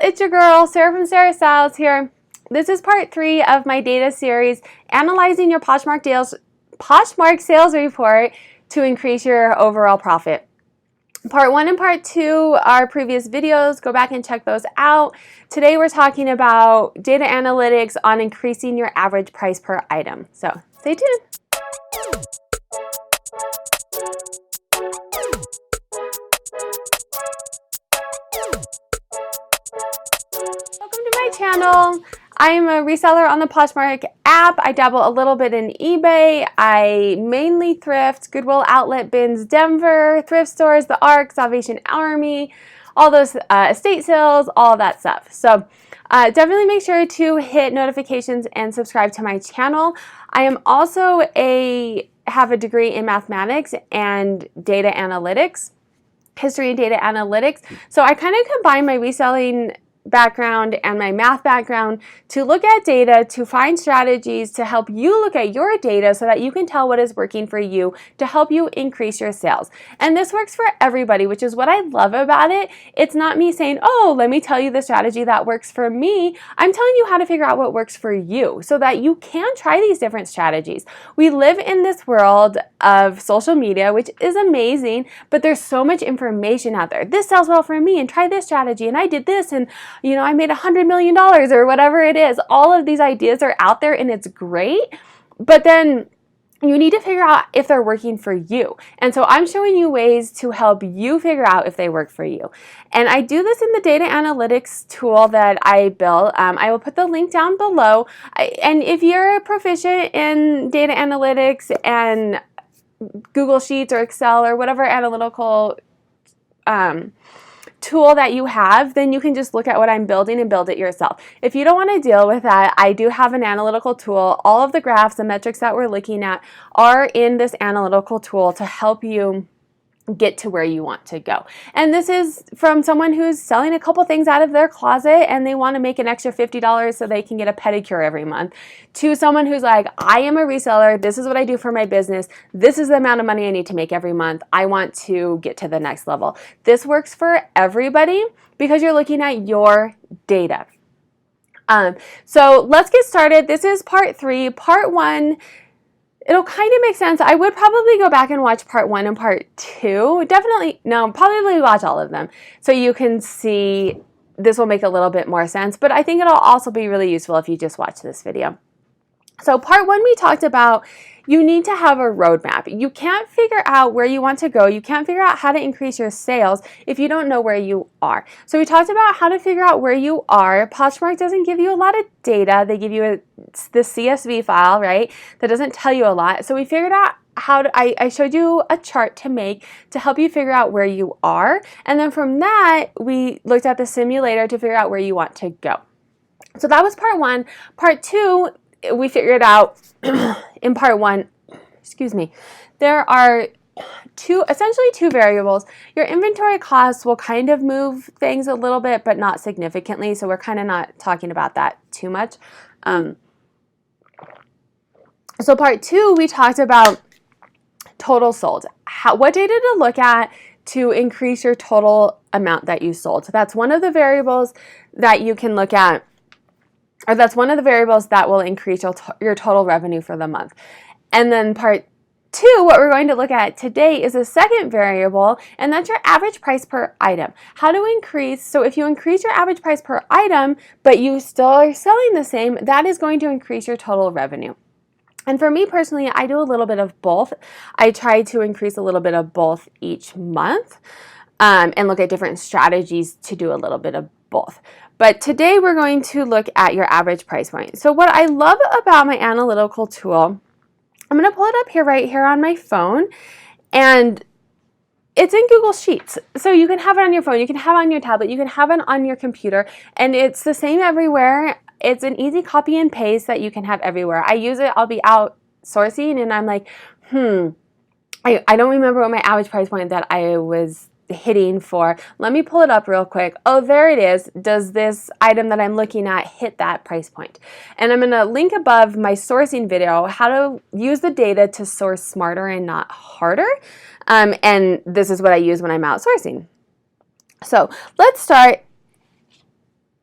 it's your girl, Sarah from Sarah Styles here. This is part 3 of my data series, analyzing your PoshMark Sales Report to increase your overall profit. Part 1 and Part 2 are previous videos. Go back and check those out. Today we're talking about data analytics on increasing your average price per item. So stay tuned. Welcome to my channel. I am a reseller on the PoshMark app. I dabble a little bit in eBay. I mainly thrift, Goodwill Outlets Denver, thrift stores, the Ark, Salvation Army, all those estate sales, all that stuff. So definitely make sure to hit notifications and subscribe to my channel. I am also have a degree in mathematics and data analytics, history and data analytics. So I kind of combine my reselling background and my math background to look at data, to find strategies to help you look at your data so that you can tell what is working for you to help you increase your sales. And this works for everybody, which is what I love about it. It's not me saying, oh, let me tell you the strategy that works for me. I'm telling you how to figure out what works for you so that you can try these different strategies. We live in this world of social media, which is amazing, but there's so much information out there. This sells well for me, and try this strategy, and I did this, and I made $100 million or whatever it is. All of these ideas are out there and it's great, but then you need to figure out if they're working for you. And so I'm showing you ways to help you figure out if they work for you. And I do this in the data analytics tool that I built. I will put the link down below. And if you're proficient in data analytics and Google Sheets or Excel or whatever analytical tool that you have, then you can just look at what I'm building and build it yourself. If you don't want to deal with that, I do have an analytical tool. All of the graphs, the metrics that we're looking at are in this analytical tool to help you get to where you want to go. And this is from someone who's selling a couple things out of their closet and they want to make an extra $50 so they can get a pedicure every month, to someone who's like, I am a reseller, this is what I do for my business, this is the amount of money I need to make every month, I want to get to the next level. This works for everybody because you're looking at your data. So let's get started. This is part 3. Part 1, it'll kind of make sense. I would probably go back and watch part 1 and part 2. Probably watch all of them so you can see. This will make a little bit more sense, but I think it'll also be really useful if you just watch this video. So part 1, we talked about you need to have a roadmap. You can't figure out where you want to go. You can't figure out how to increase your sales if you don't know where you are. So we talked about how to figure out where you are. PoshMark doesn't give you a lot of data. They give you the CSV file, right? That doesn't tell you a lot. So we figured out I showed you a chart to make to help you figure out where you are. And then from that, we looked at the simulator to figure out where you want to go. So that was part 1. Part 2, we figured out in part 1, there are essentially two variables. Your inventory costs will kind of move things a little bit, but not significantly. So we're kind of not talking about that too much. So part 2, we talked about total sold. What data to look at to increase your total amount that you sold. So that's one of the variables that you can look at, or that's one of the variables that will increase your total revenue for the month. And then part 2, what we're going to look at today is a second variable, and that's your average price per item. How to increase, so if you increase your average price per item, but you still are selling the same, that is going to increase your total revenue. And for me personally, I do a little bit of both. I try to increase a little bit of both each month and look at different strategies to do a little bit of both. But today we're going to look at your average price point. So what I love about my analytical tool, I'm going to pull it up here right here on my phone, and it's in Google Sheets. So you can have it on your phone, you can have it on your tablet, you can have it on your computer, and it's the same everywhere. It's an easy copy and paste that you can have everywhere. I use it, I'll be outsourcing, and I'm like, I don't remember what my average price point that I was hitting for. Let me pull it up real quick. Oh, there it is. Does this item that I'm looking at hit that price point? And I'm going to link above my sourcing video, how to use the data to source smarter and not harder. And this is what I use when I'm outsourcing. So let's start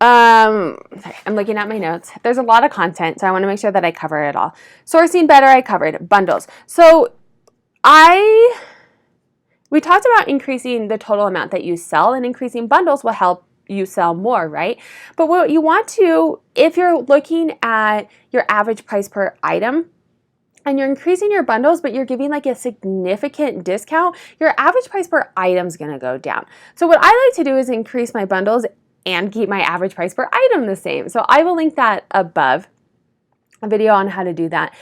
Sorry, I'm looking at my notes. There's a lot of content, so I want to make sure that I cover it all. Sourcing better, I covered. Bundles. So we talked about increasing the total amount that you sell, and increasing bundles will help you sell more, right? But what you want to, if you're looking at your average price per item, and you're increasing your bundles, but you're giving like a significant discount, your average price per item is going to go down. So what I like to do is increase my bundles and keep my average price per item the same. So I will link that above, a video on how to do that.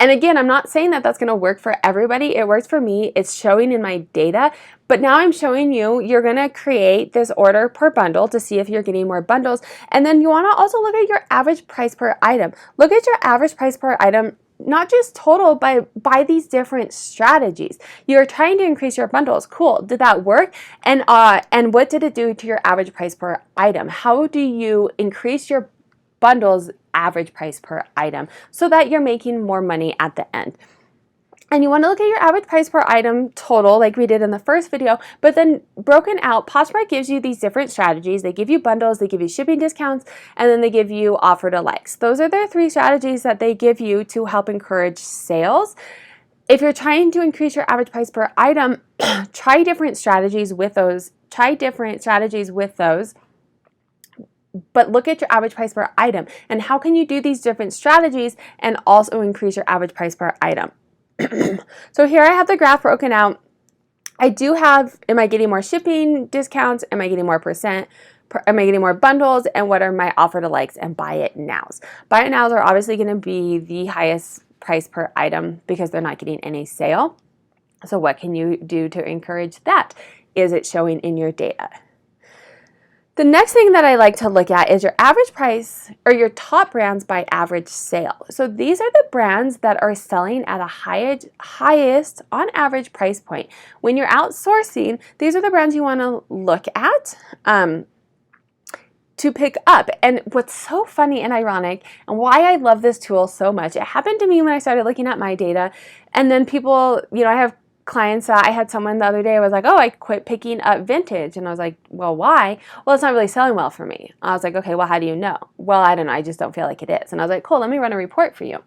And again, I'm not saying that that's going to work for everybody. It works for me. It's showing in my data. But now I'm showing you, you're going to create this order per bundle to see if you're getting more bundles. And then you want to also look at your average price per item. Look at your average price per item, not just total, but by these different strategies. You're trying to increase your bundles. Cool. Did that work? And what did it do to your average price per item? How do you increase your bundles average price per item so that you're making more money at the end? And you want to look at your average price per item total like we did in the first video, but then broken out, Poshmark gives you these different strategies. They give you bundles, they give you shipping discounts, and then they give you offer to likes. Those are the 3 strategies that they give you to help encourage sales. If you're trying to increase your average price per item, try different strategies with those. But look at your average price per item and how can you do these different strategies and also increase your average price per item. So here I have the graph broken out. I do have, am I getting more shipping discounts? Am I getting more percent? Am I getting more bundles? And what are my offer to likes and buy it nows? Buy it nows are obviously going to be the highest price per item because they're not getting any sale. So what can you do to encourage that? Is it showing in your data? The next thing that I like to look at is your average price or your top brands by average sale. So these are the brands that are selling at a highest on average price point. When you're outsourcing, these are the brands you want to look at to pick up. And what's so funny and ironic and why I love this tool so much, it happened to me when I started looking at my data. And then people, I have clients, I had someone the other day was like, oh, I quit picking up vintage. And I was like, well, why? Well, it's not really selling well for me. I was like, okay, well, how do you know? Well, I don't know. I just don't feel like it is. And I was like, cool, let me run a report for you.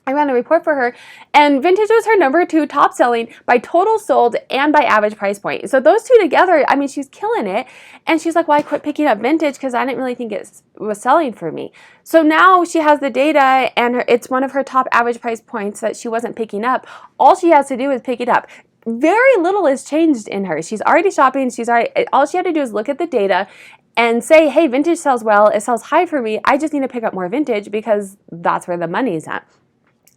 I ran a report for her, and vintage was her number 2 top selling by total sold and by average price point. So those 2 together, I mean, she's killing it. And she's like, well, I quit picking up vintage because I didn't really think it was selling for me. So now she has the data, and it's one of her top average price points that she wasn't picking up. All she has to do is pick it up. Very little has changed in her. She's already shopping. All she had to do is look at the data and say, hey, vintage sells well. It sells high for me. I just need to pick up more vintage because that's where the money's at.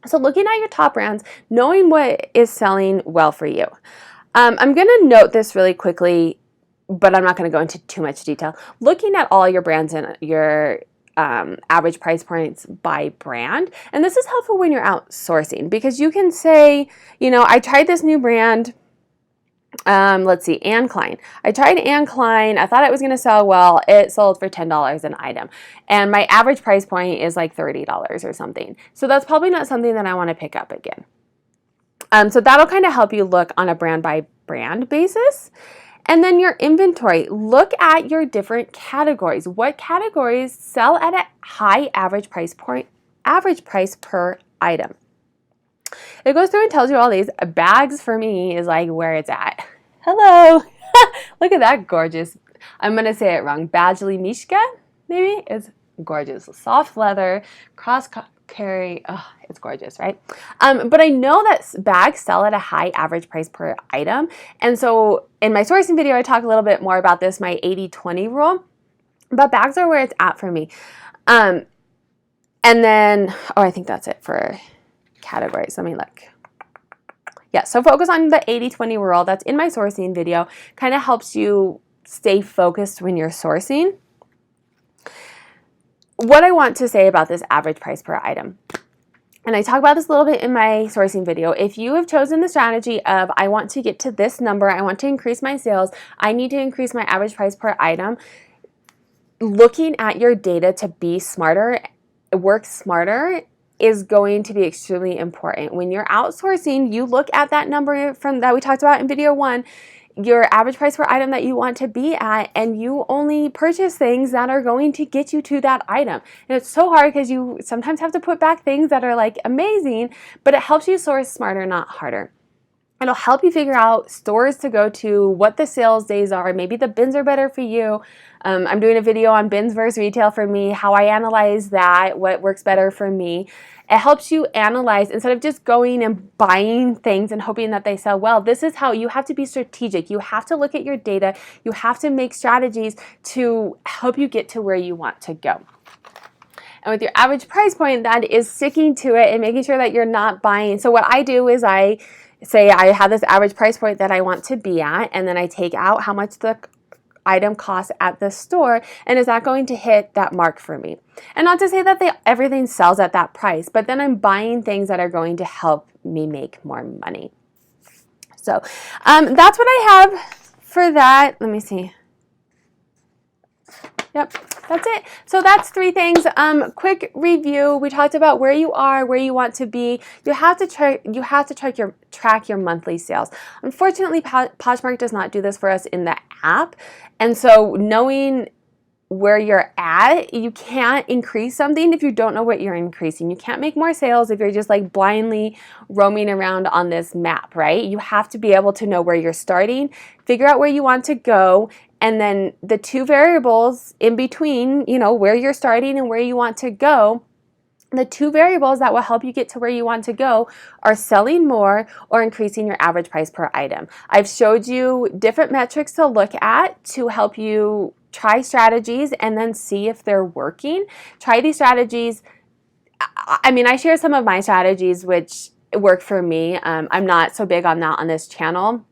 So looking at your top brands, knowing what is selling well for you. I'm going to note this really quickly, but I'm not going to go into too much detail. Looking at all your brands and your average price points by brand. And this is helpful when you're outsourcing because you can say, I tried this new brand. Let's see, Anne Klein. I tried Anne Klein. I thought it was going to sell well. It sold for $10 an item. And my average price point is like $30 or something. So that's probably not something that I want to pick up again. So that'll kind of help you look on a brand by brand basis. And then your inventory. Look at your different categories. What categories sell at a high average price per item? It goes through and tells you all these. Bags for me is like where it's at. Hello. Look at that gorgeous. I'm going to say it wrong. Badgley Mishka, maybe? It's gorgeous. Soft leather, cross carry. Oh, it's gorgeous, right? But I know that bags sell at a high average price per item. And so in my sourcing video, I talk a little bit more about this, my 80-20 rule. But bags are where it's at for me. And then, I think that's it for categories. Let me look. Yeah, so focus on the 80-20 rule. That's in my sourcing video. Kind of helps you stay focused when you're sourcing. What I want to say about this average price per item, and I talk about this a little bit in my sourcing video. If you have chosen the strategy of, I want to get to this number, I want to increase my sales, I need to increase my average price per item, looking at your data to be smarter, work smarter, is going to be extremely important. When you're outsourcing, you look at that number from that we talked about in video 1. your average price per item that you want to be at, and you only purchase things that are going to get you to that item. And it's so hard because you sometimes have to put back things that are like amazing, but it helps you source smarter, not harder. It'll help you figure out stores to go to, what the sales days are. Maybe the bins are better for you. I'm doing a video on bins versus retail for me, how I analyze that, what works better for me. It helps you analyze instead of just going and buying things and hoping that they sell well. This is how you have to be strategic. You have to look at your data. You have to make strategies to help you get to where you want to go. And with your average price point, that is sticking to it and making sure that you're not buying. So what I do is I say I have this average price point that I want to be at, and then I take out how much the item costs at the store, and is that going to hit that mark for me? And not to say that everything sells at that price, but then I'm buying things that are going to help me make more money. So that's what I have for that. Let me see. Yep, that's it. So that's 3 things. Quick review. We talked about where you are, where you want to be. You have to track your monthly sales. Unfortunately, Poshmark does not do this for us in the app. And so knowing where you're at, you can't increase something if you don't know what you're increasing. You can't make more sales if you're just like blindly roaming around on this map, right? You have to be able to know where you're starting, figure out where you want to go, and then the 2 variables in between, you know, where you're starting and where you want to go, the 2 variables that will help you get to where you want to go are selling more or increasing your average price per item. I've showed you different metrics to look at to help you try strategies and then see if they're working. Try these strategies. I mean, I share some of my strategies which work for me. I'm not so big on that on this channel.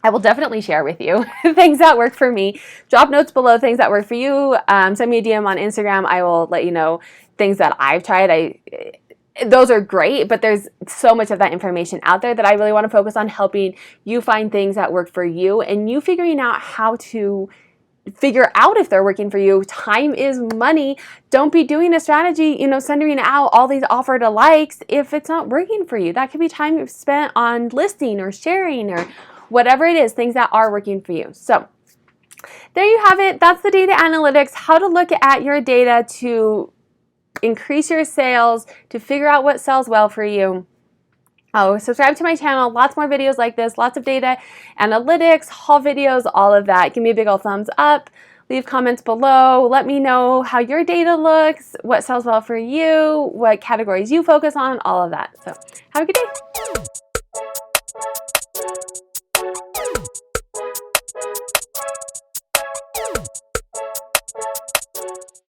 I will definitely share with you things that work for me. Drop notes below things that work for you. Send me a DM on Instagram. I will let you know things that I've tried. Those are great, but there's so much of that information out there that I really want to focus on helping you find things that work for you and you figuring out how to figure out if they're working for you. Time is money. Don't be doing a strategy, you know, sending out all these offer to likes if it's not working for you. That could be time you've spent on listing or sharing or whatever it is, things that are working for you. So there you have it. That's the data analytics, how to look at your data to increase your sales, to figure out what sells well for you. Oh, subscribe to my channel. Lots more videos like this, lots of data analytics, haul videos, all of that. Give me a big old thumbs up. Leave comments below. Let me know how your data looks, what sells well for you, what categories you focus on, all of that. So have a good day.